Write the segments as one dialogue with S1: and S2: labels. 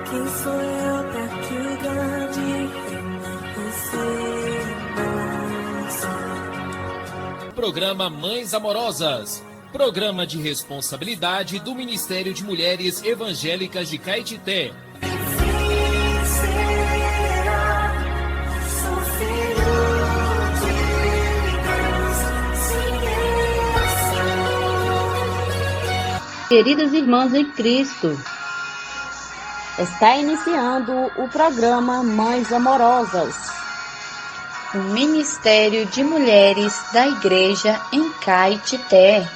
S1: Quem sou eu pra que o grande receba?
S2: Programa Mães Amorosas. Programa de responsabilidade do Ministério de Mulheres Evangélicas de Caetité.
S3: Queridas irmãs em Cristo, está iniciando o programa Mães Amorosas, o Ministério de Mulheres da Igreja em Caetité.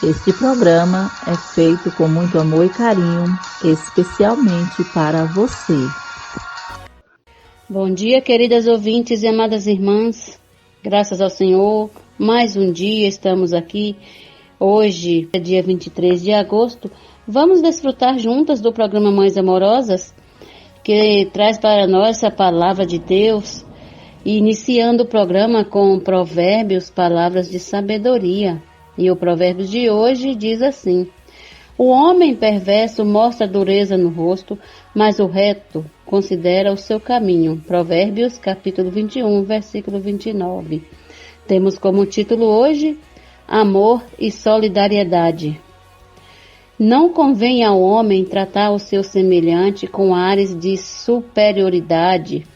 S4: Este programa é feito com muito amor e carinho, especialmente para você.
S3: Bom dia, queridas ouvintes e amadas irmãs. Graças ao Senhor, mais um dia estamos aqui. Hoje, é dia 23 de agosto, vamos desfrutar juntas do programa Mães Amorosas, que traz para nós a palavra de Deus, iniciando o programa com provérbios, palavras de sabedoria. E o provérbio de hoje diz assim: o homem perverso mostra dureza no rosto, mas o reto considera o seu caminho. Provérbios, capítulo 21, versículo 29. Temos como título hoje: Amor e solidariedade. Não convém ao homem tratar o seu semelhante com ares de superioridade.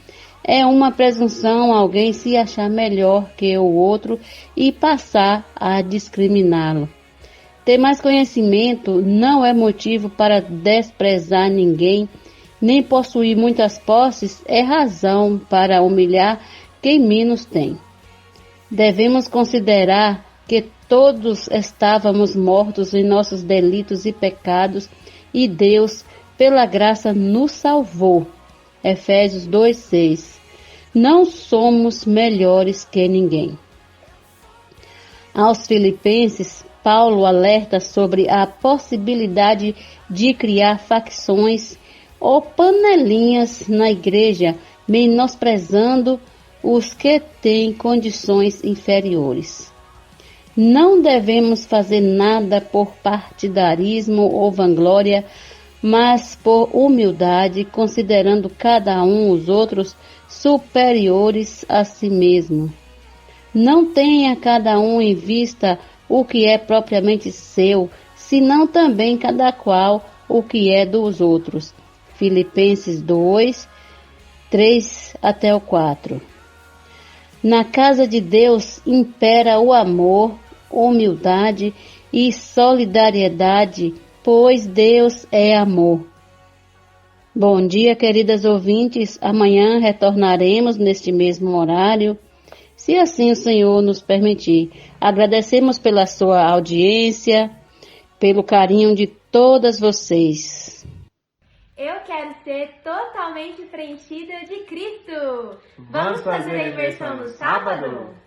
S3: É uma presunção alguém se achar melhor que o outro e passar a discriminá-lo. Ter mais conhecimento não é motivo para desprezar ninguém, nem possuir muitas posses é razão para humilhar quem menos tem. Devemos considerar que todos estávamos mortos em nossos delitos e pecados, e Deus, pela graça, nos salvou. Efésios 2:6. Não somos melhores que ninguém. Aos Filipenses, Paulo alerta sobre a possibilidade de criar facções ou panelinhas na igreja, menosprezando os que têm condições inferiores. Não devemos fazer nada por partidarismo ou vanglória, mas por humildade, considerando cada um os outros superiores a si mesmo. Não tenha cada um em vista o que é propriamente seu, senão também cada qual o que é dos outros. Filipenses 2, 3 até o 4. Na casa de Deus impera o amor, humildade e solidariedade, pois Deus é amor. Bom dia, queridas ouvintes. Amanhã retornaremos neste mesmo horário, se assim o Senhor nos permitir. Agradecemos pela sua audiência, pelo carinho de todas vocês.
S5: Eu quero ser totalmente preenchida de Cristo. Vamos fazer a imersão no sábado?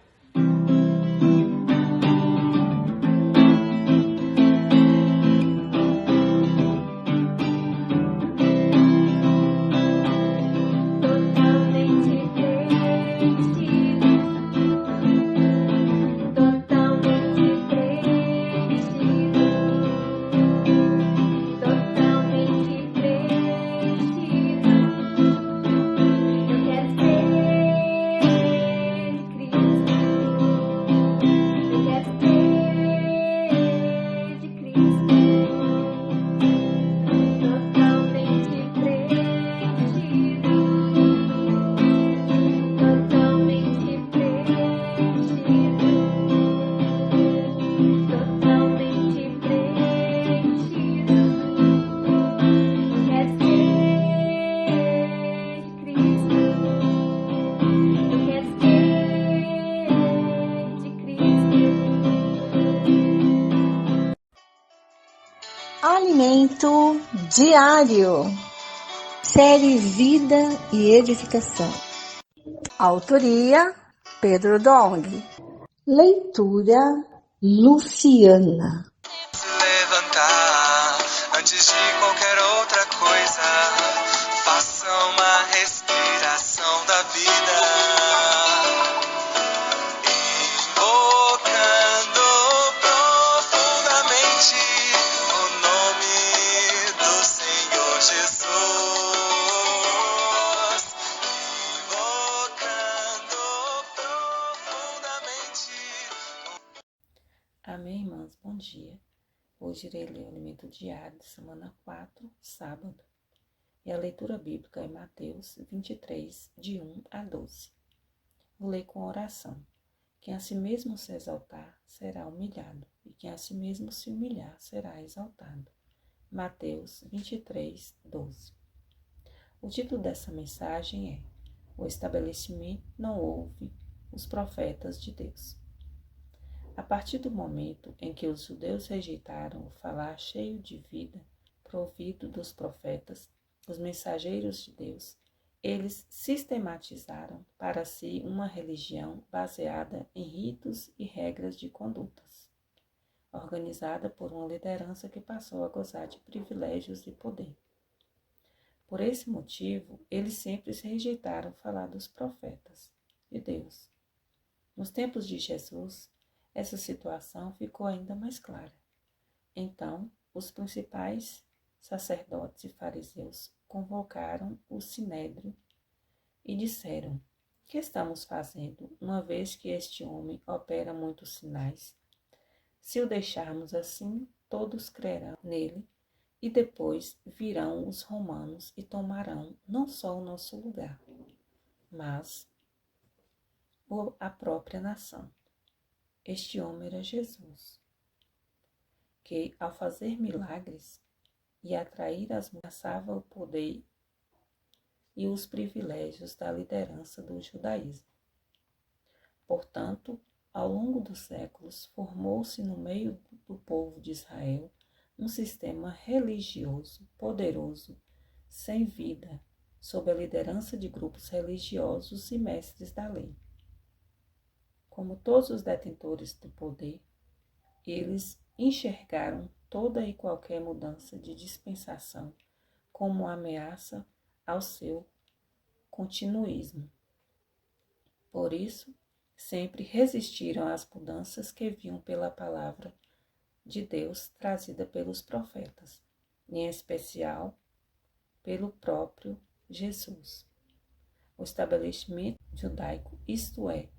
S6: Alimento diário. Série Vida e Edificação. Autoria Pedro Dong. Leitura Luciana.
S7: Levantar antes de qualquer outra coisa. Faça uma respiração da vida. Invocando profundamente o nome do Senhor Jesus.
S8: dia. Hoje irei ler o alimento diário de semana 4, sábado. E a leitura bíblica é Mateus 23, de 1 a 12. Vou ler com oração. Quem a si mesmo se exaltar, será humilhado, e quem a si mesmo se humilhar, será exaltado. Mateus 23, 12. O título dessa mensagem é: O estabelecimento não ouve os profetas de Deus. A partir do momento em que os judeus rejeitaram o falar cheio de vida, provido dos profetas, os mensageiros de Deus, eles sistematizaram para si uma religião baseada em ritos e regras de condutas, organizada por uma liderança que passou a gozar de privilégios e poder. Por esse motivo, eles sempre rejeitaram falar dos profetas de Deus. Nos tempos de Jesus, essa situação ficou ainda mais clara. Então, os principais sacerdotes e fariseus convocaram o sinédrio e disseram: que estamos fazendo, uma vez que este homem opera muitos sinais? Se o deixarmos assim, todos crerão nele, e depois virão os romanos e tomarão não só o nosso lugar, mas a própria nação. Este homem era Jesus, que, ao fazer milagres e atrair as mulheres, ameaçava o poder e os privilégios da liderança do judaísmo. Portanto, ao longo dos séculos, formou-se no meio do povo de Israel um sistema religioso poderoso, sem vida, sob a liderança de grupos religiosos e mestres da lei. Como todos os detentores do poder, eles enxergaram toda e qualquer mudança de dispensação como uma ameaça ao seu continuismo. Por isso, sempre resistiram às mudanças que vinham pela palavra de Deus trazida pelos profetas, em especial pelo próprio Jesus. O estabelecimento judaico, isto é,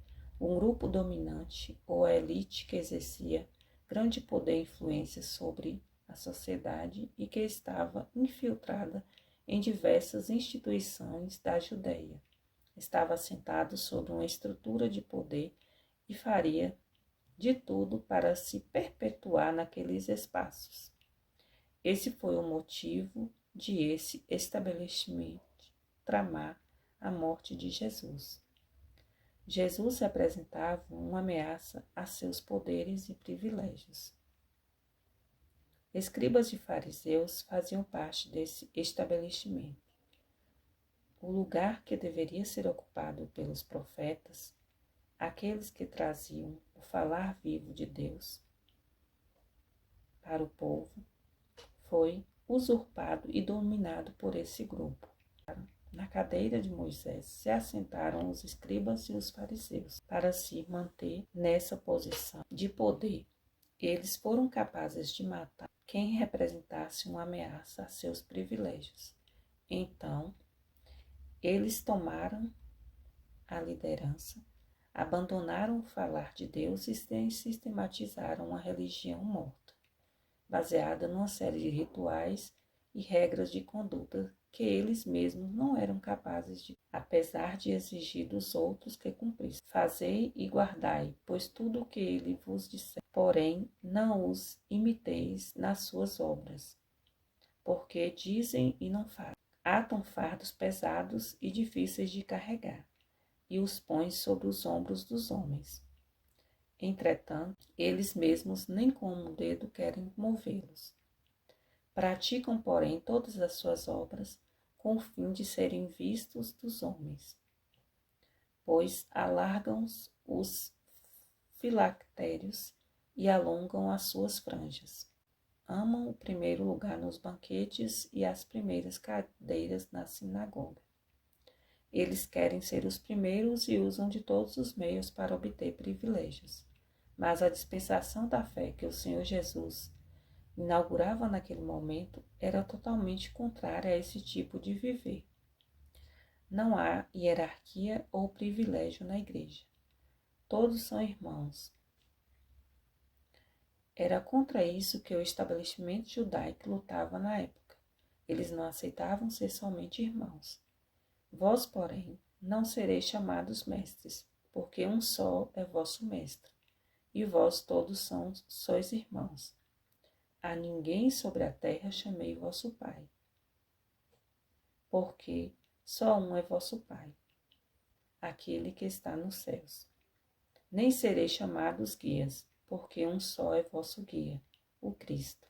S8: um grupo dominante ou a elite que exercia grande poder e influência sobre a sociedade e que estava infiltrada em diversas instituições da Judeia, estava assentado sobre uma estrutura de poder e faria de tudo para se perpetuar naqueles espaços. Esse foi o motivo de esse estabelecimento tramar a morte de Jesus. Jesus representava uma ameaça a seus poderes e privilégios. Escribas e fariseus faziam parte desse estabelecimento. O lugar que deveria ser ocupado pelos profetas, aqueles que traziam o falar vivo de Deus para o povo, foi usurpado e dominado por esse grupo. Na cadeira de Moisés se assentaram os escribas e os fariseus para se manter nessa posição de poder. Eles foram capazes de matar quem representasse uma ameaça a seus privilégios. Então, eles tomaram a liderança, abandonaram o falar de Deus e sistematizaram uma religião morta, baseada numa série de rituais e regras de conduta que eles mesmos não eram capazes de, apesar de exigir dos outros que cumprissem. Fazei e guardai, pois tudo o que ele vos disser, porém não os imiteis nas suas obras, porque dizem e não fazem. Atam fardos pesados e difíceis de carregar, e os põem sobre os ombros dos homens. Entretanto, eles mesmos nem com um dedo querem movê-los. Praticam, porém, todas as suas obras com o fim de serem vistos dos homens, pois alargam os filactérios e alongam as suas franjas. Amam o primeiro lugar nos banquetes e as primeiras cadeiras na sinagoga. Eles querem ser os primeiros e usam de todos os meios para obter privilégios. Mas a dispensação da fé que o Senhor Jesus inaugurava naquele momento era totalmente contrária a esse tipo de viver. Não há hierarquia ou privilégio na igreja. Todos são irmãos. Era contra isso que o estabelecimento judaico lutava na época. Eles não aceitavam ser somente irmãos. Vós, porém, não sereis chamados mestres, porque um só é vosso mestre, e vós todos sois irmãos. A ninguém sobre a terra chamei vosso Pai, porque só um é vosso Pai, aquele que está nos céus. Nem sereis chamados guias, porque um só é vosso guia, o Cristo.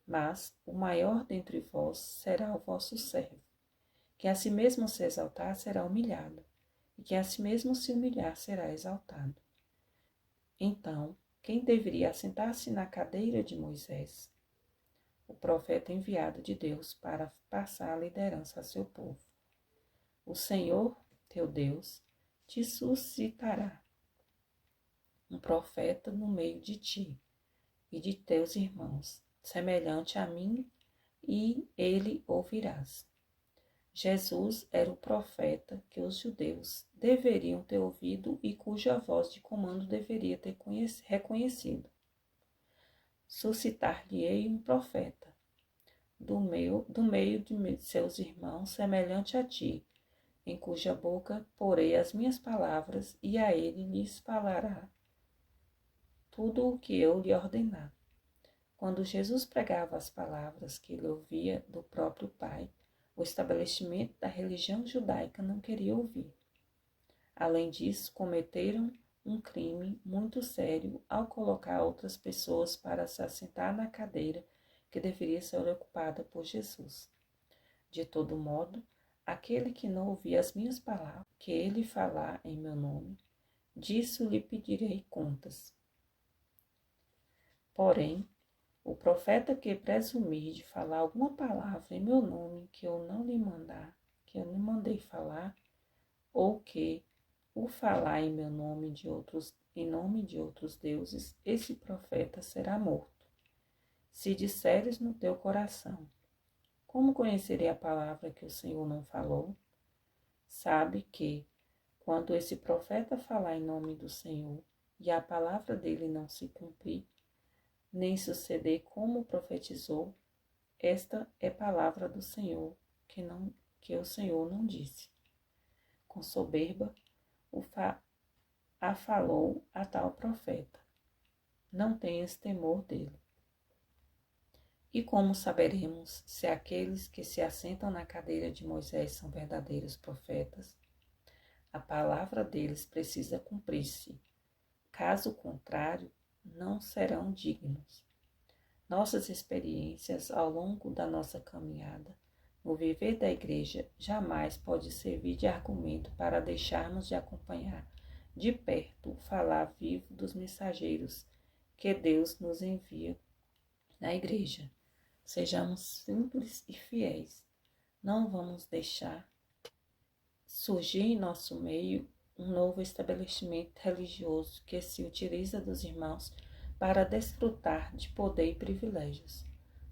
S8: Mas o maior dentre vós será o vosso servo. Quem a si mesmo se exaltar será humilhado, e quem a si mesmo se humilhar será exaltado. Então, quem deveria assentar-se na cadeira de Moisés? O profeta enviado de Deus para passar a liderança a seu povo. O Senhor, teu Deus, te suscitará um profeta no meio de ti e de teus irmãos, semelhante a mim, e ele ouvirás. Jesus era o profeta que os judeus deveriam ter ouvido e cuja voz de comando deveria ter reconhecido. Suscitar-lhe-ei um profeta do meio de seus irmãos, semelhante a ti, em cuja boca porei as minhas palavras, e a ele lhes falará tudo o que eu lhe ordenar. Quando Jesus pregava as palavras que ele ouvia do próprio Pai, o estabelecimento da religião judaica não queria ouvir. Além disso, cometeram um crime muito sério ao colocar outras pessoas para se assentar na cadeira que deveria ser ocupada por Jesus. De todo modo, aquele que não ouvir as minhas palavras, que ele falar em meu nome, disso lhe pedirei contas. Porém, o profeta que presumir de falar alguma palavra em meu nome que eu não mandei falar, ou que o falar em meu nome em nome de outros deuses, esse profeta será morto. Se disseres no teu coração, como conhecerei a palavra que o Senhor não falou? Sabe que, quando esse profeta falar em nome do Senhor, e a palavra dele não se cumprir, nem suceder como profetizou, esta é palavra do Senhor, que o Senhor não disse. Com soberba a falou a tal profeta. Não tenhas temor dele. E como saberemos se aqueles que se assentam na cadeira de Moisés são verdadeiros profetas? A palavra deles precisa cumprir-se. Caso contrário, não serão dignos. Nossas experiências ao longo da nossa caminhada no viver da igreja jamais pode servir de argumento para deixarmos de acompanhar de perto o falar vivo dos mensageiros que Deus nos envia na igreja. Sejamos simples e fiéis. Não vamos deixar surgir em nosso meio um novo estabelecimento religioso que se utiliza dos irmãos para desfrutar de poder e privilégios.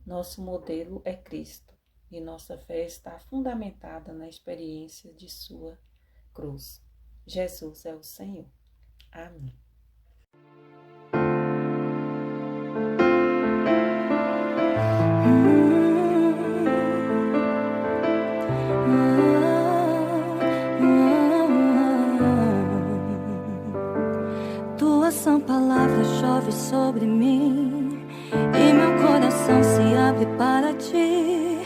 S8: Nosso modelo é Cristo e nossa fé está fundamentada na experiência de sua cruz. Jesus é o Senhor. Amém.
S9: São palavras chove sobre mim e meu coração se abre para ti.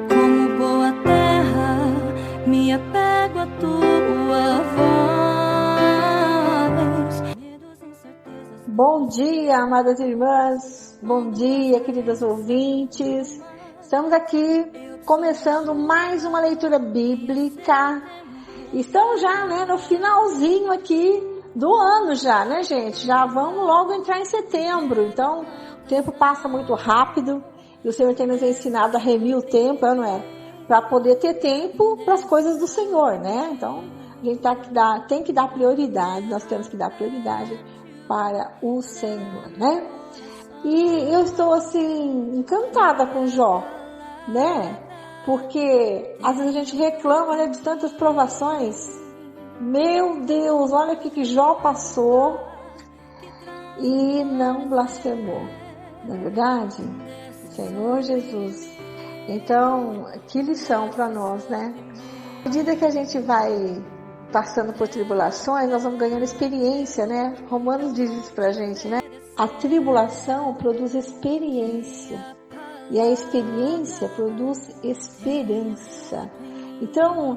S9: Como boa terra, me apego a tua voz.
S6: Bom dia, amadas irmãs. Bom dia, queridas ouvintes. Estamos aqui começando mais uma leitura bíblica. Estamos já, no finalzinho aqui do ano já, gente? Já vamos logo entrar em setembro. Então, o tempo passa muito rápido e o Senhor tem nos ensinado a remir o tempo, não é? Para poder ter tempo para as coisas do Senhor, né? Então, a gente tem que dar prioridade, nós temos que dar prioridade para o Senhor, né? E eu estou, assim, encantada com Jó, né? Porque às vezes a gente reclama, de tantas provações. Meu Deus, olha o que Jó passou. e não blasfemou. Não é verdade? Senhor Jesus. Então, que lição para nós, né? À medida que a gente vai passando por tribulações, nós vamos ganhando experiência, né? Romanos diz isso pra gente, né? A tribulação produz experiência. E a experiência produz esperança. Então,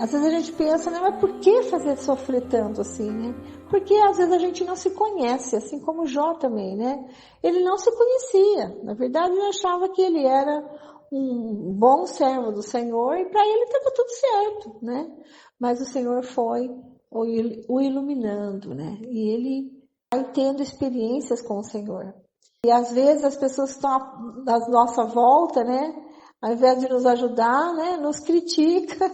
S6: às vezes a gente pensa, né? Mas por que fazer sofrer tanto assim, né? Porque às vezes a gente não se conhece, assim como Jó também, né? Ele não se conhecia. Na verdade, ele achava que ele era um bom servo do Senhor e para ele estava tudo certo, né? Mas o Senhor foi o iluminando, né? E ele vai tendo experiências com o Senhor. E às vezes as pessoas que estão à nossa volta, né? Ao invés de nos ajudar, né? Nos critica.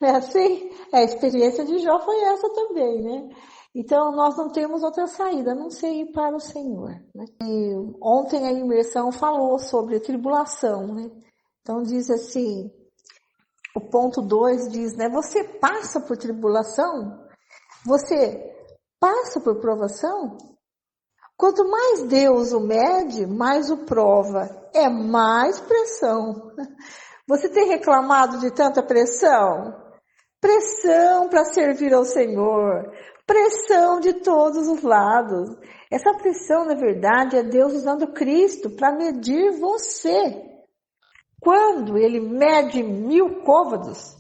S6: Não é assim? A experiência de Jó foi essa também, né? Então, nós não temos outra saída, a não ser ir para o Senhor, né? E ontem a imersão falou sobre tribulação, né? Então, diz assim, o ponto 2 diz, né? Você passa por tribulação? Você passa por provação? Quanto mais Deus o mede, mais o prova. É mais pressão. Você tem reclamado de tanta pressão? Pressão para servir ao Senhor. Pressão de todos os lados. Essa pressão, na verdade, é Deus usando Cristo para medir você. Quando Ele mede 1000 côvados,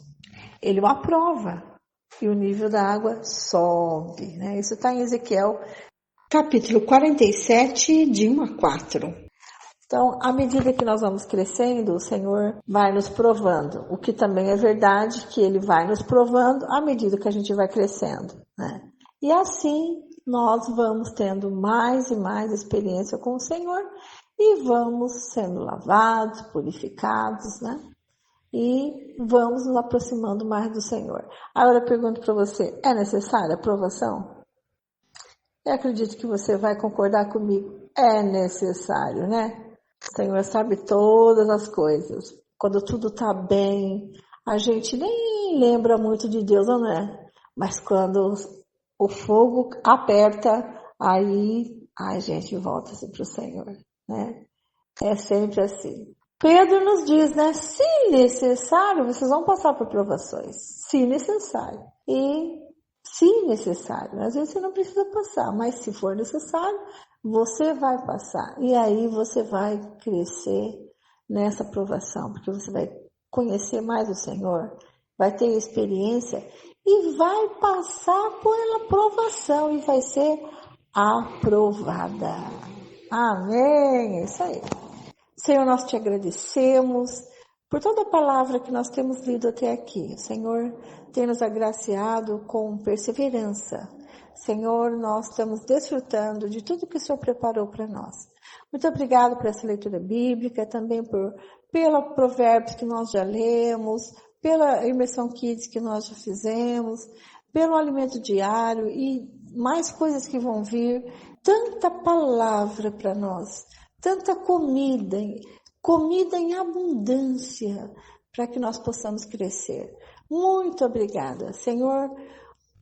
S6: Ele o aprova. E o nível da água sobe, né? Isso está em Ezequiel, capítulo 47, de 1 a 4. Então, à medida que nós vamos crescendo, o Senhor vai nos provando. O que também é verdade, que Ele vai nos provando à medida que a gente vai crescendo, né? E assim, nós vamos tendo mais e mais experiência com o Senhor e vamos sendo lavados, purificados, né? E vamos nos aproximando mais do Senhor. Agora eu pergunto para você, é necessária a provação? Eu acredito que você vai concordar comigo. É necessário, né? O Senhor sabe todas as coisas. Quando tudo está bem, a gente nem lembra muito de Deus, não é? Mas quando o fogo aperta, aí a gente volta-se para o Senhor, né? É sempre assim. Pedro nos diz, né? Se necessário, vocês vão passar por provações. Se necessário. E se necessário. Às vezes você não precisa passar, mas se for necessário, você vai passar. E aí você vai crescer nessa provação, porque você vai conhecer mais o Senhor, vai ter experiência e vai passar pela provação e vai ser aprovada. Amém. É isso aí. Senhor, nós te agradecemos por toda a palavra que nós temos lido até aqui. O Senhor tem nos agraciado com perseverança. Senhor, nós estamos desfrutando de tudo que o Senhor preparou para nós. Muito obrigado por essa leitura bíblica, também pela Provérbios que nós já lemos, pela imersão Kids que nós já fizemos, pelo alimento diário e mais coisas que vão vir. Tanta palavra para nós. Tanta comida em abundância para que nós possamos crescer. Muito obrigada, Senhor.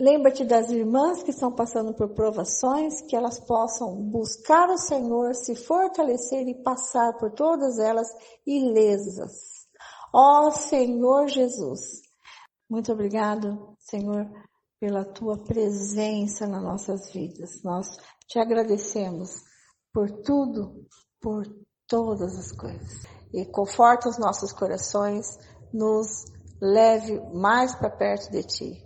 S6: Lembra-te das irmãs que estão passando por provações, que elas possam buscar o Senhor, se fortalecer e passar por todas elas ilesas. Ó Senhor Jesus, muito obrigado, Senhor, pela tua presença nas nossas vidas. Nós te agradecemos por tudo, por todas as coisas. E conforta os nossos corações, nos leve mais para perto de Ti.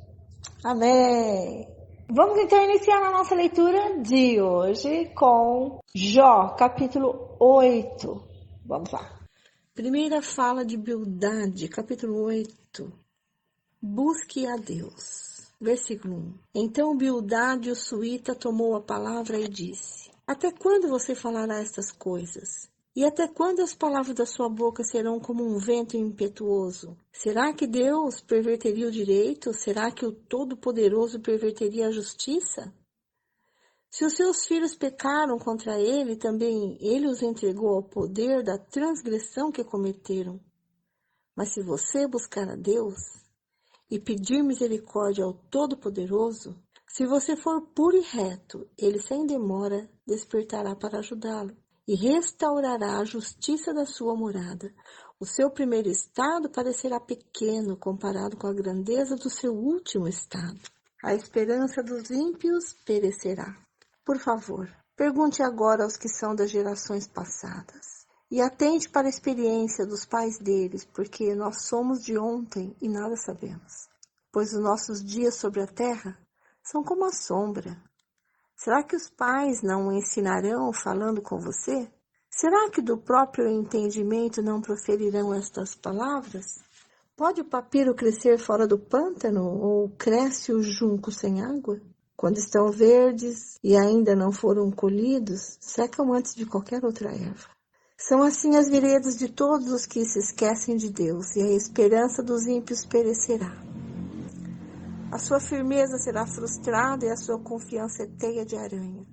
S6: Amém! Vamos então iniciar a nossa leitura de hoje com Jó, capítulo 8. Vamos lá. Primeira fala de Bildade, capítulo 8. Busque a Deus. Versículo 1. Então Bildade, o suíta, tomou a palavra e disse: Até quando você falará estas coisas? E até quando as palavras da sua boca serão como um vento impetuoso? Será que Deus perverteria o direito? Será que o Todo-Poderoso perverteria a justiça? Se os seus filhos pecaram contra ele, também ele os entregou ao poder da transgressão que cometeram. Mas se você buscar a Deus e pedir misericórdia ao Todo-Poderoso, Se você for puro e reto, ele sem demora despertará para ajudá-lo e restaurará a justiça da sua morada. O seu primeiro estado parecerá pequeno comparado com a grandeza do seu último estado. A esperança dos ímpios perecerá. Por favor, pergunte agora aos que são das gerações passadas e atente para a experiência dos pais deles, porque nós somos de ontem e nada sabemos. Pois os nossos dias sobre a terra são como a sombra. Será que os pais não o ensinarão falando com você? Será que do próprio entendimento não proferirão estas palavras? Pode o papiro crescer fora do pântano ou cresce o junco sem água? Quando estão verdes e ainda não foram colhidos, secam antes de qualquer outra erva. São assim as veredas de todos os que se esquecem de Deus, e a esperança dos ímpios perecerá. A sua firmeza será frustrada e a sua confiança é teia de aranha.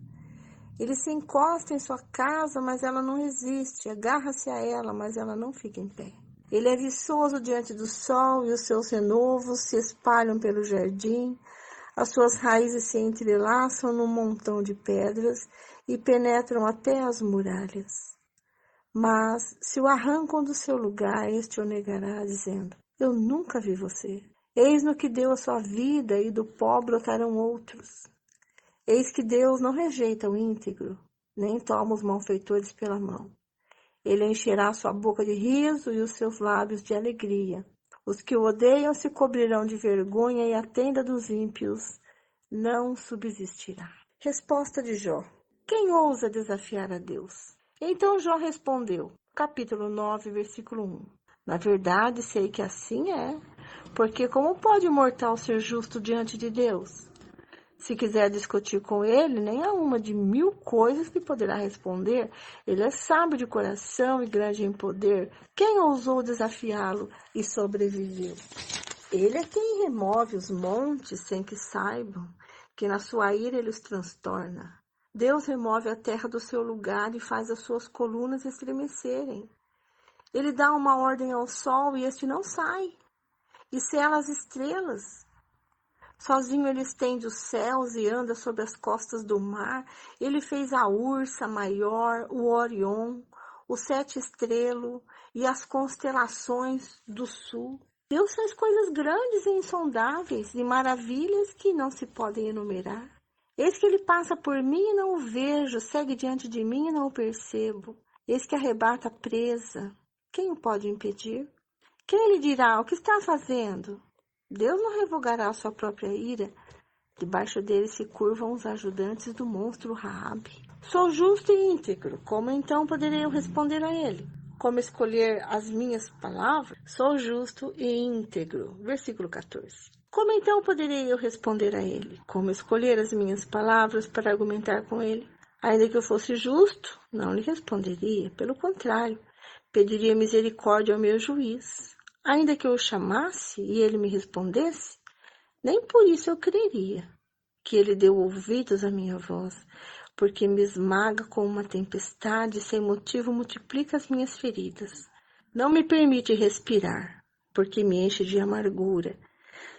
S6: Ele se encosta em sua casa, mas ela não resiste. Agarra-se a ela, mas ela não fica em pé. Ele é viçoso diante do sol e os seus renovos se espalham pelo jardim. As suas raízes se entrelaçam num montão de pedras e penetram até as muralhas. Mas, se o arrancam do seu lugar, este o negará, dizendo: eu nunca vi você. Eis no que deu a sua vida, e do pó brotarão outros. Eis que Deus não rejeita o íntegro, nem toma os malfeitores pela mão. Ele encherá sua boca de riso e os seus lábios de alegria. Os que o odeiam se cobrirão de vergonha, e a tenda dos ímpios não subsistirá. Resposta de Jó: quem ousa desafiar a Deus? Então Jó respondeu, capítulo 9, versículo 1. Na verdade, sei que assim é, porque como pode o mortal ser justo diante de Deus? Se quiser discutir com ele, nem há uma de 1000 coisas que poderá responder. Ele é sábio de coração e grande em poder. Quem ousou desafiá-lo e sobreviveu? Ele é quem remove os montes sem que saibam, que na sua ira ele os transtorna. Deus remove a terra do seu lugar e faz as suas colunas estremecerem. Ele dá uma ordem ao sol e este não sai, e sela as estrelas. Sozinho ele estende os céus e anda sobre as costas do mar. Ele fez a Ursa Maior, o Orion, o Sete Estrelo e as constelações do sul. Deus faz coisas grandes e insondáveis e maravilhas que não se podem enumerar. Eis que ele passa por mim e não o vejo, segue diante de mim e não o percebo. Eis que arrebata a presa. Quem o pode impedir? Quem lhe dirá: o que está fazendo? Deus não revogará a sua própria ira. Debaixo dele se curvam os ajudantes do monstro Raabe. Sou justo e íntegro. Como então poderei eu responder a ele? Como escolher as minhas palavras? Sou justo e íntegro. Versículo 14. Como então poderei eu responder a ele? Como escolher as minhas palavras para argumentar com ele? Ainda que eu fosse justo, não lhe responderia. Pelo contrário, pediria misericórdia ao meu juiz. Ainda que eu o chamasse e ele me respondesse, nem por isso eu creria que ele deu ouvidos à minha voz, porque me esmaga com uma tempestade e sem motivo multiplica as minhas feridas. Não me permite respirar, porque me enche de amargura.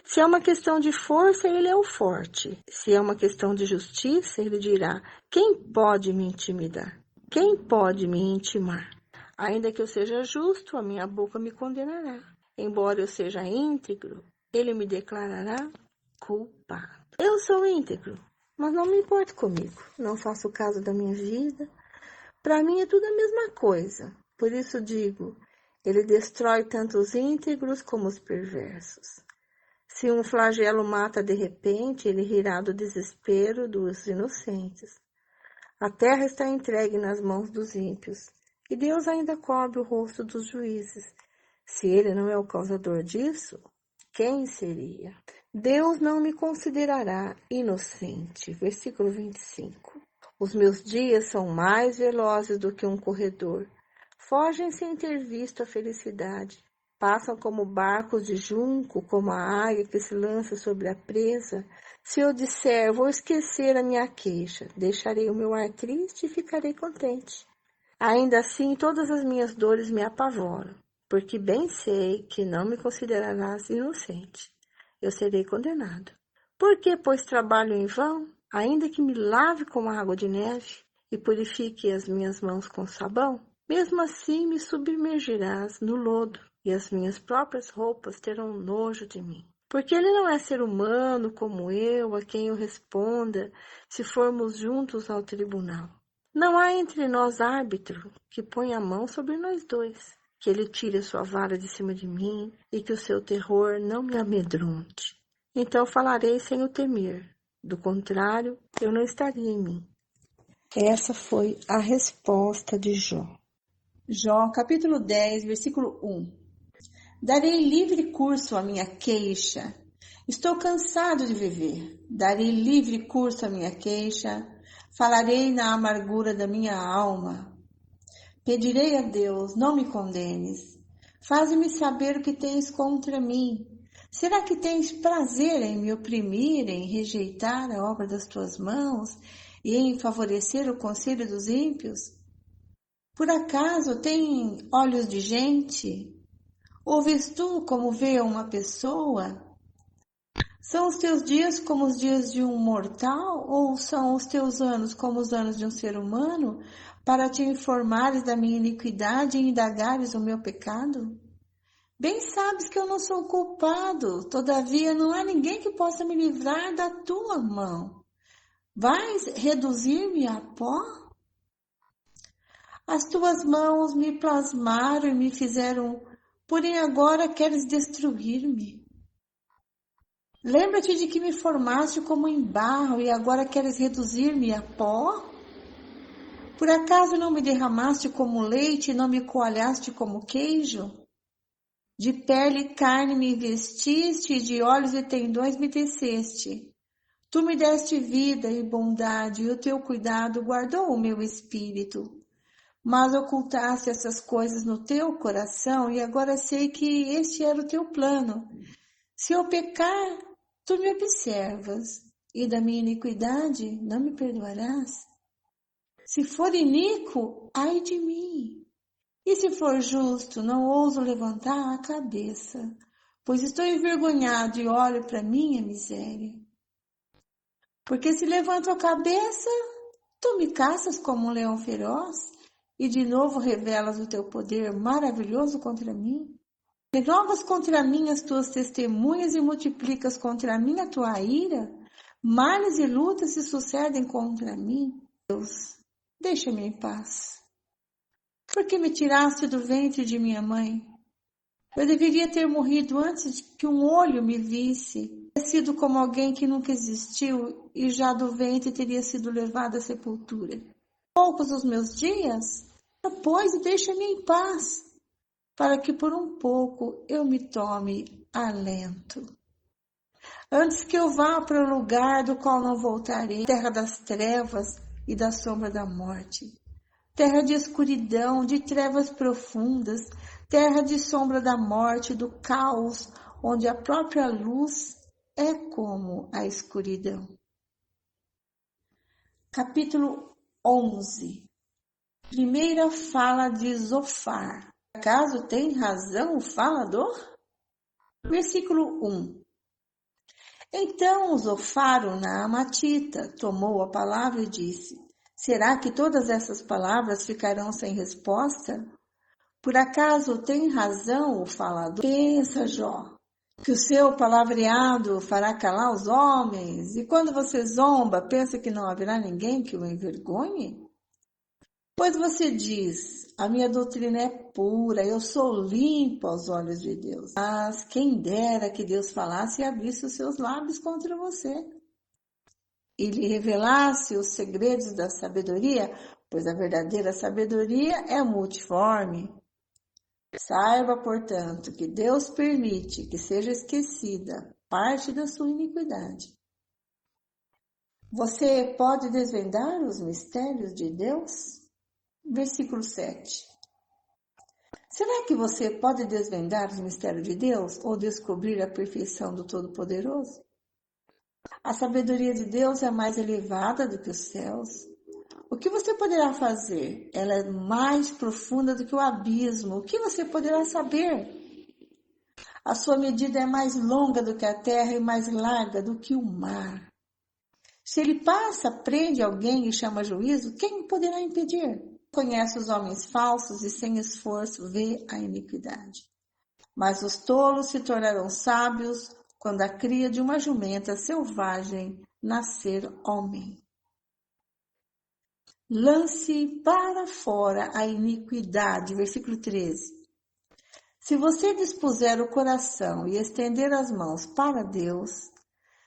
S6: Se é uma questão de força, ele é o forte. Se é uma questão de justiça, ele dirá: quem pode me intimidar? Quem pode me intimar? Ainda que eu seja justo, a minha boca me condenará. Embora eu seja íntegro, ele me declarará culpado. Eu sou íntegro, mas não me importo comigo. Não faço caso da minha vida. Para mim é tudo a mesma coisa. Por isso digo, ele destrói tanto os íntegros como os perversos. Se um flagelo mata de repente, ele rirá do desespero dos inocentes. A terra está entregue nas mãos dos ímpios, e Deus ainda cobre o rosto dos juízes. Se ele não é o causador disso, quem seria? Deus não me considerará inocente. Versículo 25. Os meus dias são mais velozes do que um corredor. Fogem sem ter visto a felicidade. Passam como barcos de junco, como a águia que se lança sobre a presa. Se eu disser, vou esquecer a minha queixa, deixarei o meu ar triste e ficarei contente. Ainda assim, todas as minhas dores me apavoram, porque bem sei que não me considerarás inocente. Eu serei condenado. Por que, pois, trabalho em vão? Ainda que me lave com água de neve e purifique as minhas mãos com sabão, mesmo assim me submergirás no lodo, e as minhas próprias roupas terão nojo de mim. Porque ele não é ser humano como eu, a quem eu responda, se formos juntos ao tribunal. Não há entre nós árbitro que ponha a mão sobre nós dois, que ele tire a sua vara de cima de mim e que o seu terror não me amedronte. Então falarei sem o temer, do contrário, eu não estaria em mim. Essa foi a resposta de Jó.
S10: Jó, capítulo 10, versículo 1. Darei livre curso à minha queixa. Estou cansado de viver. Darei livre curso à minha queixa. Falarei na amargura da minha alma. Pedirei a Deus, não me condenes. Faze-me saber o que tens contra mim. Será que tens prazer em me oprimir, em rejeitar a obra das tuas mãos e em favorecer o conselho dos ímpios? Por acaso tem olhos de gente? Ouves tu como vê uma pessoa? São os teus dias como os dias de um mortal, ou são os teus anos como os anos de um ser humano, para te informares da minha iniquidade e indagares o meu pecado? Bem sabes que eu não sou culpado, todavia não há ninguém que possa me livrar da tua mão. Vais reduzir-me a pó? As tuas mãos me plasmaram e me fizeram, porém agora queres destruir-me. Lembra-te de que me formaste como em barro e agora queres reduzir-me a pó? Por acaso não me derramaste como leite e não me coalhaste como queijo? De pele e carne me vestiste, e de olhos e tendões me teceste. Tu me deste vida e bondade, e o teu cuidado guardou o meu espírito. Mas ocultaste essas coisas no teu coração, e agora sei que este era o teu plano. Se eu pecar, tu me observas, e da minha iniquidade não me perdoarás. Se for iníquo, ai de mim. E se for justo, não ouso levantar a cabeça, pois estou envergonhado e olho para minha miséria. Porque se levanto a cabeça, tu me caças como um leão feroz, e de novo revelas o teu poder maravilhoso contra mim. Renovas contra mim as tuas testemunhas e multiplicas contra mim a tua ira. Males e lutas se sucedem contra mim. Deus, deixa-me em paz. Por que me tiraste do ventre de minha mãe? Eu deveria ter morrido antes de que um olho me visse. Ter sido como alguém que nunca existiu e já do ventre teria sido levado à sepultura. Poucos os meus dias? Pois deixa-me em paz, para que por um pouco eu me tome alento. Antes que eu vá para o lugar do qual não voltarei, terra das trevas e da sombra da morte. Terra de escuridão, de trevas profundas, terra de sombra da morte, do caos, onde a própria luz é como a escuridão. Capítulo 11. Primeira fala de Zofar. Acaso tem razão o falador? Versículo 1. Então Zofar, o naamatita, tomou a palavra e disse: será que todas essas palavras ficarão sem resposta? Por acaso tem razão o falador? Pensa, Jó, que o seu palavreado fará calar os homens, e quando você zomba, pensa que não haverá ninguém que o envergonhe? Pois você diz, a minha doutrina é pura, eu sou limpo aos olhos de Deus. Mas quem dera que Deus falasse e abrisse os seus lábios contra você, e lhe revelasse os segredos da sabedoria, pois a verdadeira sabedoria é multiforme. Saiba, portanto, que Deus permite que seja esquecida parte da sua iniquidade. Você pode desvendar os mistérios de Deus? Versículo 7. Será que você pode desvendar os mistérios de Deus ou descobrir a perfeição do Todo-Poderoso? A sabedoria de Deus é mais elevada do que os céus. O que você poderá fazer? Ela é mais profunda do que o abismo. O que você poderá saber? A sua medida é mais longa do que a terra e mais larga do que o mar. Se ele passa, prende alguém e chama juízo, quem poderá impedir? Conhece os homens falsos e sem esforço vê a iniquidade. Mas os tolos se tornarão sábios quando a cria de uma jumenta selvagem nascer homem. Lance para fora a iniquidade, versículo 13. Se você dispuser o coração e estender as mãos para Deus,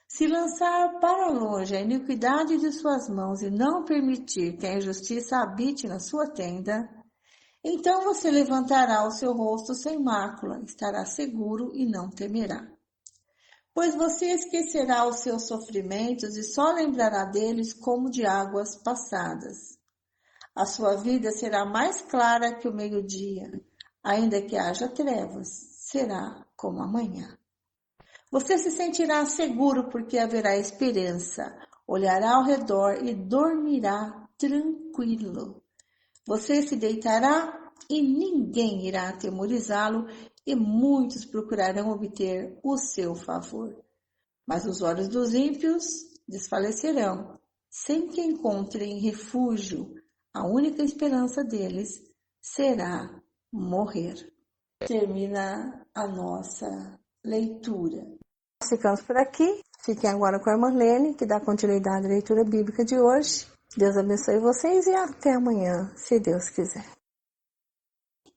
S10: se lançar para longe a iniquidade de suas mãos e não permitir que a injustiça habite na sua tenda, então você levantará o seu rosto sem mácula, estará seguro e não temerá. Pois você esquecerá os seus sofrimentos e só lembrará deles como de águas passadas. A sua vida será mais clara que o meio-dia, ainda que haja trevas, será como a manhã. Você se sentirá seguro porque haverá esperança, olhará ao redor e dormirá tranquilo. Você se deitará e ninguém irá atemorizá-lo e muitos procurarão obter o seu favor. Mas os olhos dos ímpios desfalecerão, sem que encontrem refúgio. A única esperança deles será morrer. Termina a nossa leitura. Ficamos por aqui. Fiquem agora com a irmã Lene, que dá continuidade à leitura bíblica de hoje. Deus abençoe vocês e até amanhã, se Deus quiser.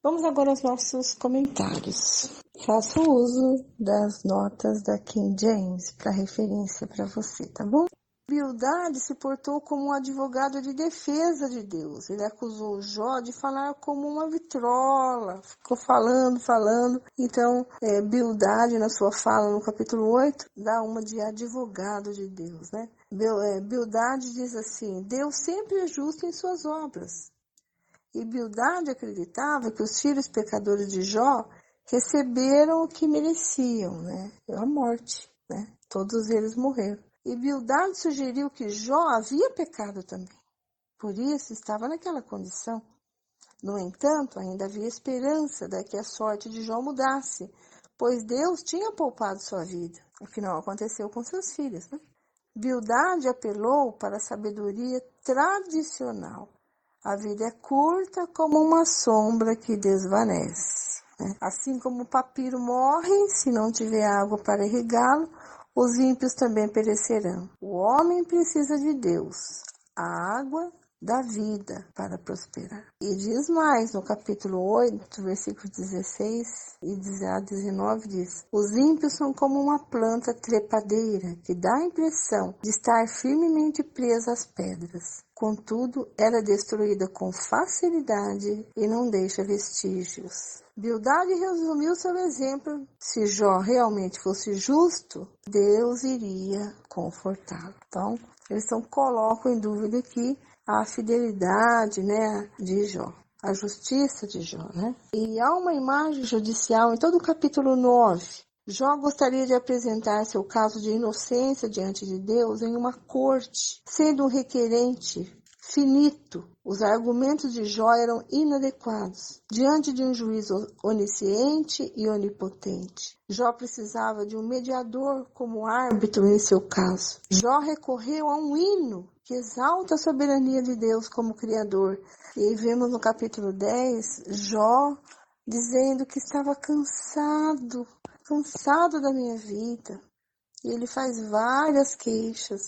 S10: Vamos agora aos nossos comentários. Faço uso das notas da King James para referência para você, tá bom? Bildade se portou como um advogado de defesa de Deus. Ele acusou Jó de falar como uma vitrola. Ficou falando. Então, Bildade, na sua fala no capítulo 8, dá uma de advogado de Deus, né? Bildade diz assim: Deus sempre é justo em suas obras. E Bildade acreditava que os filhos pecadores de Jó receberam o que mereciam, né? A morte, né? Todos eles morreram. E Bildade sugeriu que Jó havia pecado também. Por isso estava naquela condição. No entanto, ainda havia esperança de que a sorte de Jó mudasse, pois Deus tinha poupado sua vida. O que não aconteceu com seus filhos, né? Bildade apelou para a sabedoria tradicional. A vida é curta como uma sombra que desvanece, né? Assim como o papiro morre se não tiver água para irrigá-lo, os ímpios também perecerão. O homem precisa de Deus, a água da vida para prosperar. E diz mais no capítulo 8, versículo 16 e 19, diz: os ímpios são como uma planta trepadeira que dá a impressão de estar firmemente presa às pedras. Contudo, ela é destruída com facilidade e não deixa vestígios. Bildade resumiu seu exemplo. Se Jó realmente fosse justo, Deus iria confortá-lo. Então, eles colocam em dúvida aqui a fidelidade, né, de Jó, a justiça de Jó, né? E há uma imagem judicial em todo o capítulo 9. Jó gostaria de apresentar seu caso de inocência diante de Deus em uma corte, sendo um requerente finito. Os argumentos de Jó eram inadequados diante de um juiz onisciente e onipotente. Jó precisava de um mediador como árbitro em seu caso. Jó recorreu a um hino que exalta a soberania de Deus como Criador. E vemos no capítulo 10, Jó dizendo que estava cansado da minha vida. E ele faz várias queixas,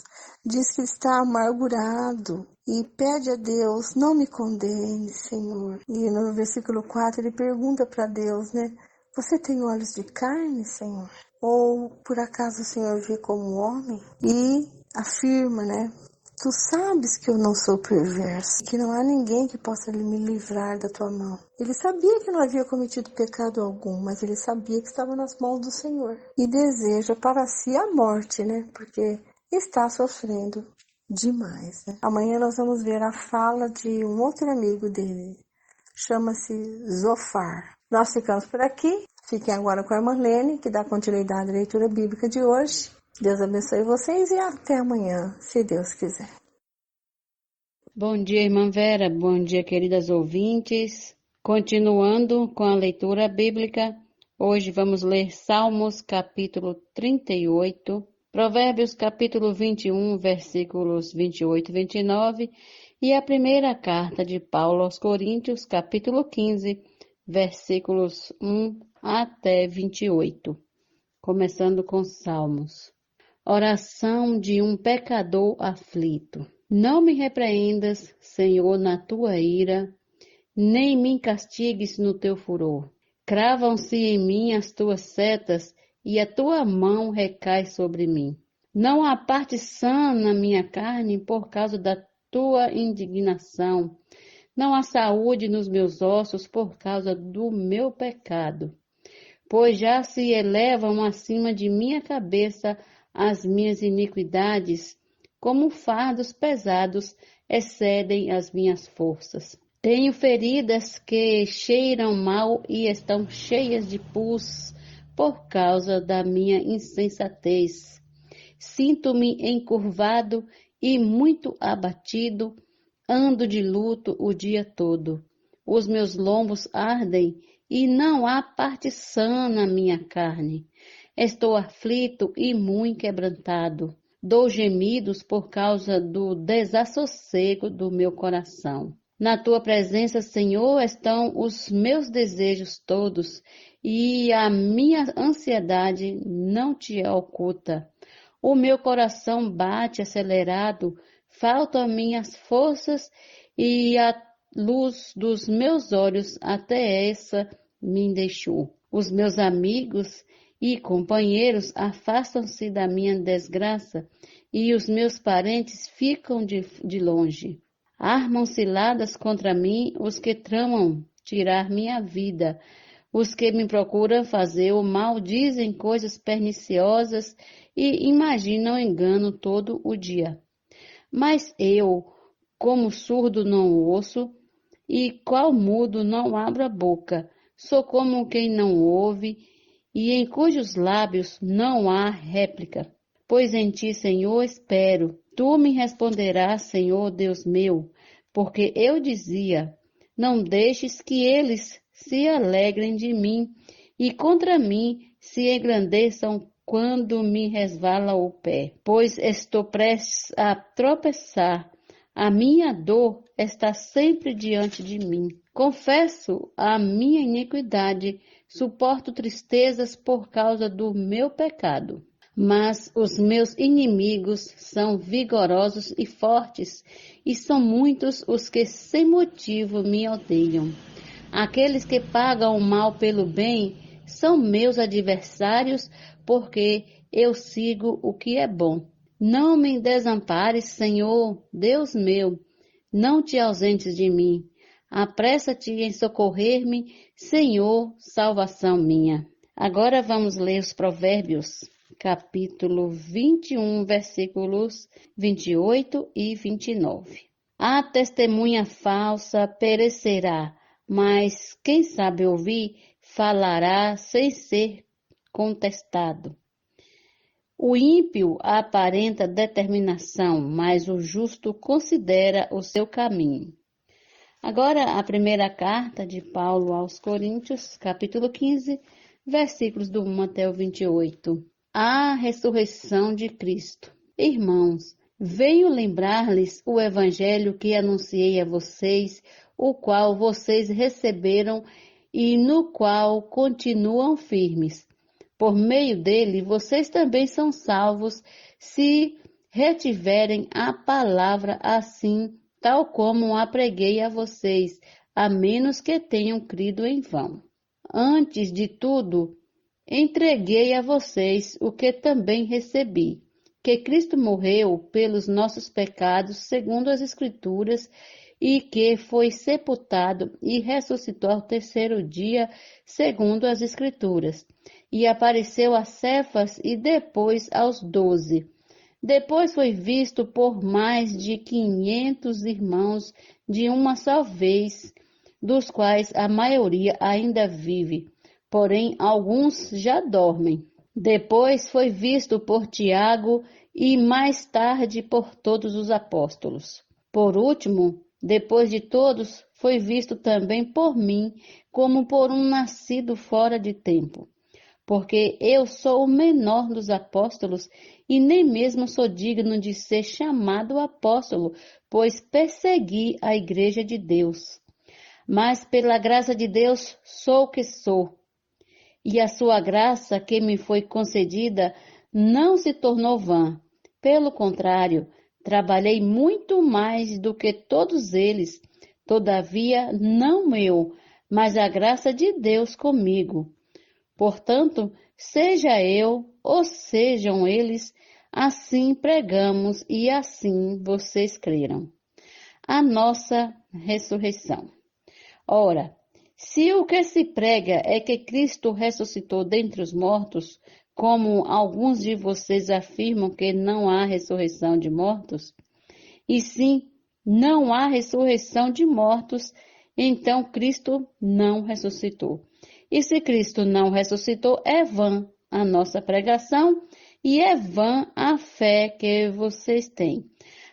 S10: diz que está amargurado e pede a Deus: não me condene, Senhor. E no versículo 4 ele pergunta para Deus, né? Você tem olhos de carne, Senhor? Ou por acaso o Senhor vê como homem? E afirma, né? Tu sabes que eu não sou perverso, que não há ninguém que possa me livrar da tua mão. Ele sabia que não havia cometido pecado algum, mas ele sabia que estava nas mãos do Senhor. E deseja para si a morte, né? Porque está sofrendo demais, né? Amanhã nós vamos ver a fala de um outro amigo dele. Chama-se Zofar. Nós ficamos por aqui. Fiquem agora com a irmã Lene, que dá continuidade à leitura bíblica de hoje. Deus abençoe vocês e até amanhã, se Deus quiser.
S3: Bom dia, irmã Vera. Bom dia, queridas ouvintes. Continuando com a leitura bíblica, Hoje vamos ler Salmos capítulo 38, Provérbios capítulo 21, versículos 28 e 29 e a primeira carta de Paulo aos Coríntios capítulo 15, versículos 1 até 28. Começando com Salmos. Oração de um pecador aflito. Não me repreendas, Senhor, na tua ira, nem me castigues no teu furor. Cravam-se em mim as tuas setas, e a tua mão recai sobre mim. Não há parte sã na minha carne por causa da tua indignação. Não há saúde nos meus ossos por causa do meu pecado. Pois já se elevam acima de minha cabeça as minhas iniquidades, como fardos pesados excedem as minhas forças. Tenho feridas que cheiram mal e estão cheias de pus por causa da minha insensatez. Sinto-me encurvado e muito abatido, ando de luto o dia todo. Os meus lombos ardem e não há parte sã na minha carne. Estou aflito e muito quebrantado. Dou gemidos por causa do desassossego do meu coração. Na tua presença, Senhor, estão os meus desejos todos, e a minha ansiedade não te é oculta. O meu coração bate acelerado, faltam minhas forças, e a luz dos meus olhos até essa me deixou. Os meus amigos e companheiros afastam-se da minha desgraça, e os meus parentes ficam de longe. Armam ciladas contra mim os que tramam tirar minha vida. Os que me procuram fazer o mal dizem coisas perniciosas e imaginam engano todo o dia. Mas eu, como surdo, não ouço, e qual mudo não abro a boca. Sou como quem não ouve, e em cujos lábios não há réplica. Pois em ti, Senhor, espero. Tu me responderás, Senhor Deus meu, porque eu dizia, não deixes que eles se alegrem de mim e contra mim se engrandeçam quando me resvala o pé. Pois estou prestes a tropeçar, a minha dor está sempre diante de mim. Confesso a minha iniquidade, suporto tristezas por causa do meu pecado. Mas os meus inimigos são vigorosos e fortes, e são muitos os que sem motivo me odeiam. Aqueles que pagam o mal pelo bem são meus adversários, porque eu sigo o que é bom. Não me desampares, Senhor, Deus meu, não te ausentes de mim. Apressa-te em socorrer-me, Senhor, salvação minha. Agora vamos ler os Provérbios, capítulo 21, versículos 28 e 29. A testemunha falsa perecerá, mas quem sabe ouvir falará sem ser contestado. O ímpio aparenta determinação, mas o justo considera o seu caminho. Agora, a primeira carta de Paulo aos Coríntios, capítulo 15, versículos do 1 até o 28. A ressurreição de Cristo. Irmãos, venho lembrar-lhes o evangelho que anunciei a vocês, o qual vocês receberam e no qual continuam firmes. Por meio dele, vocês também são salvos, se retiverem a palavra assim, tal como a preguei a vocês, a menos que tenham crido em vão. Antes de tudo, entreguei a vocês o que também recebi, que Cristo morreu pelos nossos pecados, segundo as Escrituras, e que foi sepultado e ressuscitou ao terceiro dia, segundo as Escrituras, e apareceu a Cefas e depois aos 12. Depois foi visto por mais de 500 irmãos de uma só vez, dos quais a maioria ainda vive, porém alguns já dormem. Depois foi visto por Tiago e mais tarde por todos os apóstolos. Por último, depois de todos, foi visto também por mim como por um nascido fora de tempo. Porque eu sou o menor dos apóstolos e nem mesmo sou digno de ser chamado apóstolo, pois persegui a igreja de Deus. Mas pela graça de Deus sou o que sou. E a sua graça que me foi concedida não se tornou vã. Pelo contrário, trabalhei muito mais do que todos eles. Todavia, não eu, mas a graça de Deus comigo. Portanto, seja eu ou sejam eles, assim pregamos e assim vocês creram. A nossa ressurreição. Ora, se o que se prega é que Cristo ressuscitou dentre os mortos, como alguns de vocês afirmam que não há ressurreição de mortos, e sim, não há ressurreição de mortos, então Cristo não ressuscitou. E se Cristo não ressuscitou, é vã a nossa pregação e é vã a fé que vocês têm.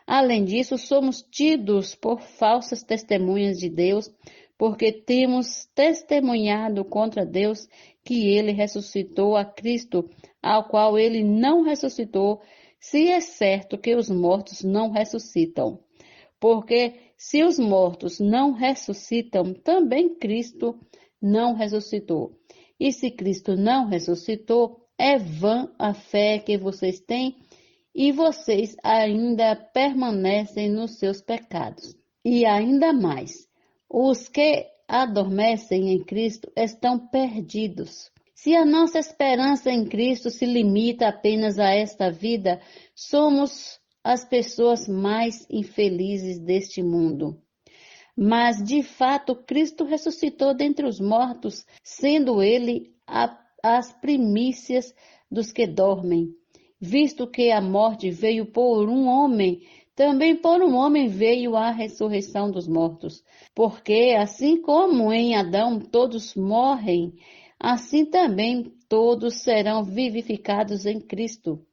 S3: Além disso, somos tidos por falsas testemunhas de Deus, porque temos testemunhado contra Deus que ele ressuscitou a Cristo, ao qual ele não ressuscitou, se é certo que os mortos não ressuscitam. Porque se os mortos não ressuscitam, também Cristo não ressuscitou. E se Cristo não ressuscitou, é vã a fé que vocês têm e vocês ainda permanecem nos seus pecados. E ainda mais, os que adormecem em Cristo estão perdidos. Se a nossa esperança em Cristo se limita apenas a esta vida, somos as pessoas mais infelizes deste mundo. Mas, de fato, Cristo ressuscitou dentre os mortos, sendo ele as primícias dos que dormem. Visto que a morte veio por um homem, também por um homem veio a ressurreição dos mortos. Porque, assim como em Adão todos morrem, assim também todos serão vivificados em Cristo.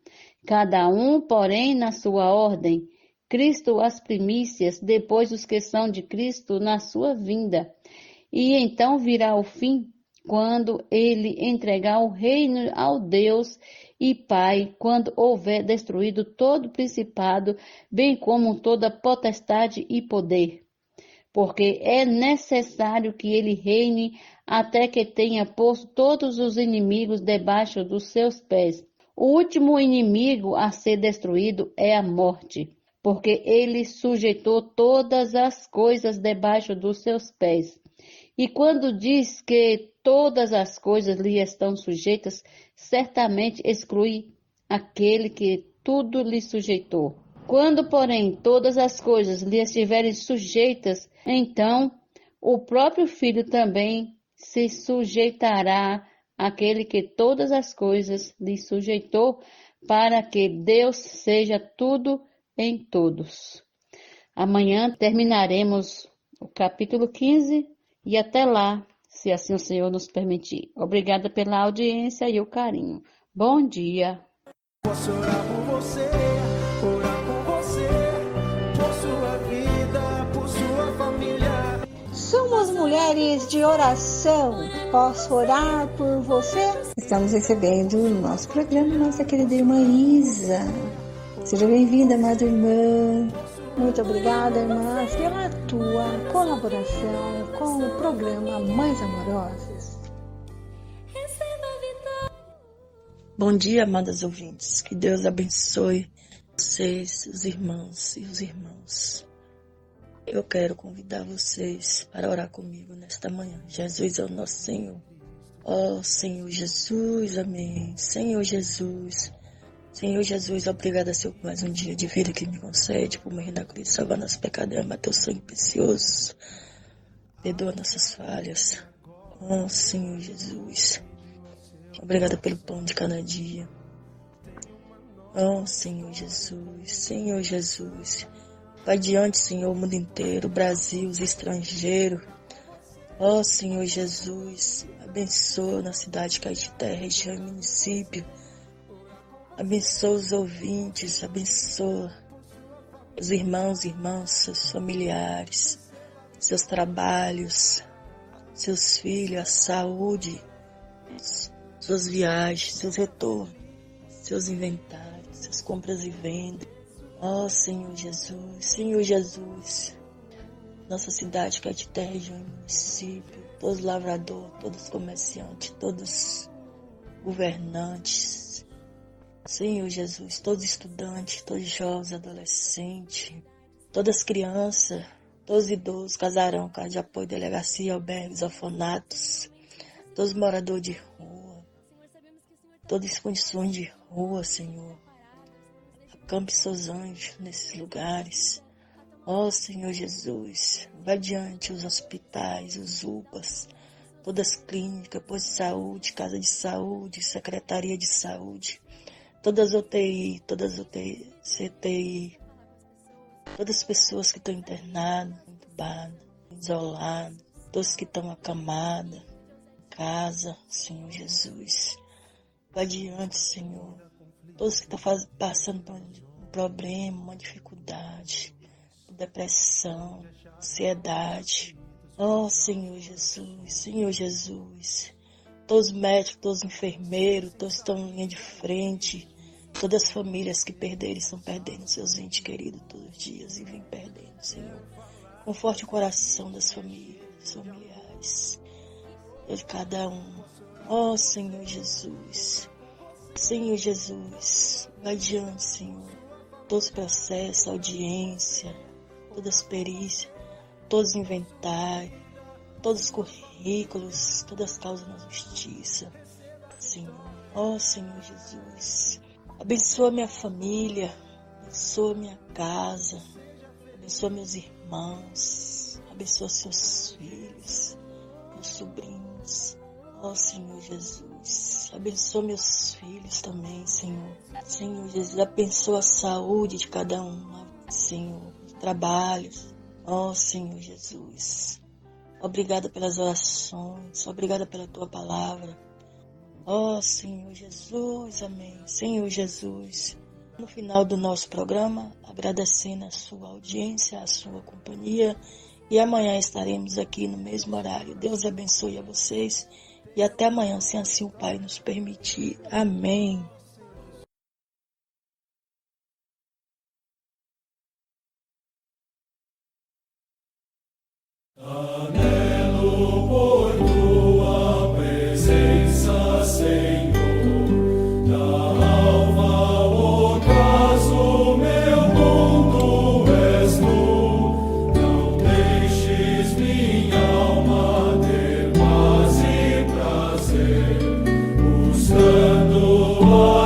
S3: Cada um, porém, na sua ordem. Cristo as primícias, depois os que são de Cristo na sua vinda. E então virá o fim, quando ele entregar o reino ao Deus e Pai, quando houver destruído todo principado, bem como toda potestade e poder. Porque é necessário que ele reine até que tenha posto todos os inimigos debaixo dos seus pés. O último inimigo a ser destruído é a morte, porque ele sujeitou todas as coisas debaixo dos seus pés. E quando diz que todas as coisas lhe estão sujeitas, certamente exclui aquele que tudo lhe sujeitou. Quando, porém, todas as coisas lhe estiverem sujeitas, então o próprio Filho também se sujeitará àquele que todas as coisas lhe sujeitou, para que Deus seja tudo em todos. Amanhã terminaremos o capítulo 15 e até lá, se assim o Senhor nos permitir. Obrigada pela audiência e o carinho. Bom dia.
S1: Posso orar por você, por sua vida, por sua família.
S6: Somos mulheres de oração. Posso orar por você? Estamos recebendo no nosso programa nossa querida irmã Isa. Seja bem-vinda, amada irmã. Muito obrigada, irmã, pela tua colaboração com o programa Mães Amorosas.
S11: Bom dia, amadas ouvintes. Que Deus abençoe vocês, os irmãos e os irmãos. Eu quero convidar vocês para orar comigo nesta manhã. Jesus é o nosso Senhor. Ó Senhor Jesus, amém. Senhor Jesus, obrigada, Senhor, por mais um dia de vida que me concede, por morrer na cruz, salvar nosso pecado, derramar teu sangue precioso. Perdoa nossas falhas. Ó Senhor Jesus, obrigada pelo pão de cada dia. Ó Senhor Jesus, vai diante, Senhor, o mundo inteiro, o Brasil, os estrangeiros. Ó Senhor Jesus, abençoa na cidade de Caetité, região e município. Abençoa os ouvintes, abençoa os irmãos e irmãs, seus familiares. seus trabalhos, seus filhos, a saúde, suas viagens, seus retornos, seus inventários, suas compras e vendas. Ó Senhor Jesus, Senhor Jesus, nossa cidade, Caetité, região e município, todos os lavradores, todos os comerciantes, todos os governantes, Senhor Jesus, todos os estudantes, todos os jovens, adolescentes, todas as crianças, todos os idosos, casarão, casa de apoio, delegacia, albergues, orfanatos, todos os moradores de rua, todas as condições de rua, Senhor. Acampe seus anjos nesses lugares. Ó Senhor Jesus, vai diante os hospitais, os UPAs, todas as clínicas, postos de saúde, casa de saúde, secretaria de saúde, todas as UTI, CTI, todas as pessoas que estão internadas, entubadas, isoladas, todos que estão acamadas, em casa, Senhor Jesus. Vai diante, Senhor, todos que estão passando por um problema, uma dificuldade, depressão, ansiedade. Ó Senhor Jesus, Senhor Jesus, todos os médicos, todos os enfermeiros, todos estão em linha de frente, todas as famílias que perderam estão perdendo seus entes queridos todos os dias e vêm perdendo, Senhor. Conforte o coração das famílias, dos familiares, de cada um. Ó Senhor Jesus, Senhor Jesus, vai adiante, Senhor, todos os processos, audiência, todas as perícias, todos os inventários, todos os currículos, todas as causas na justiça, Senhor. Ó Senhor Jesus, abençoa minha família, abençoa minha casa, abençoa meus irmãos, abençoa seus filhos, meus sobrinhos. Ó Senhor Jesus, abençoa meus filhos também, Senhor. Senhor Jesus, abençoa a saúde de cada um, Senhor, trabalhos. Ó Senhor Jesus, obrigada pelas orações, obrigada pela tua palavra. Ó Senhor Jesus, amém. Senhor Jesus, no final do nosso programa, agradecendo a sua audiência, a sua companhia, e amanhã estaremos aqui no mesmo horário. Deus abençoe a vocês e até amanhã, se assim o Pai nos permitir. Amém.
S1: Anelo por tua presença, Senhor, da alma o ocaso, meu mundo és tu. Não deixes minha alma ter paz e prazer, buscando a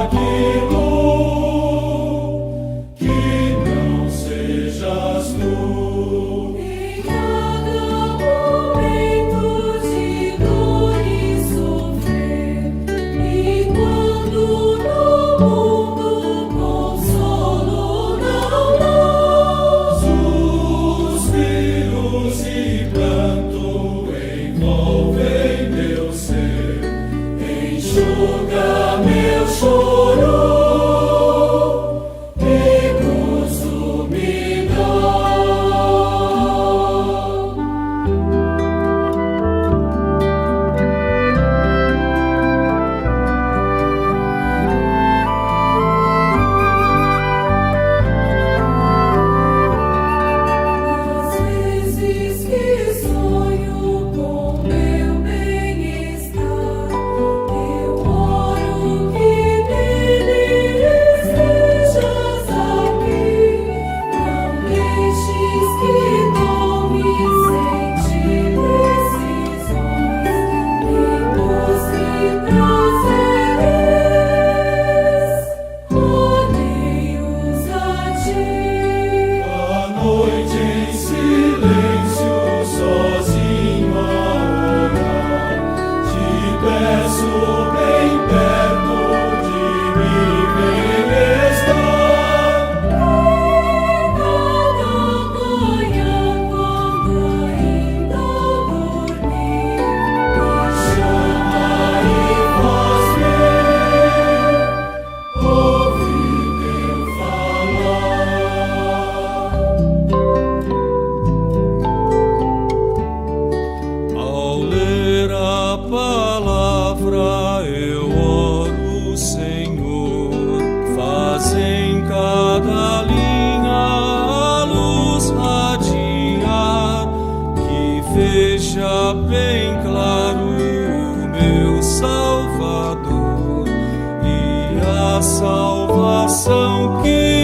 S1: salvação que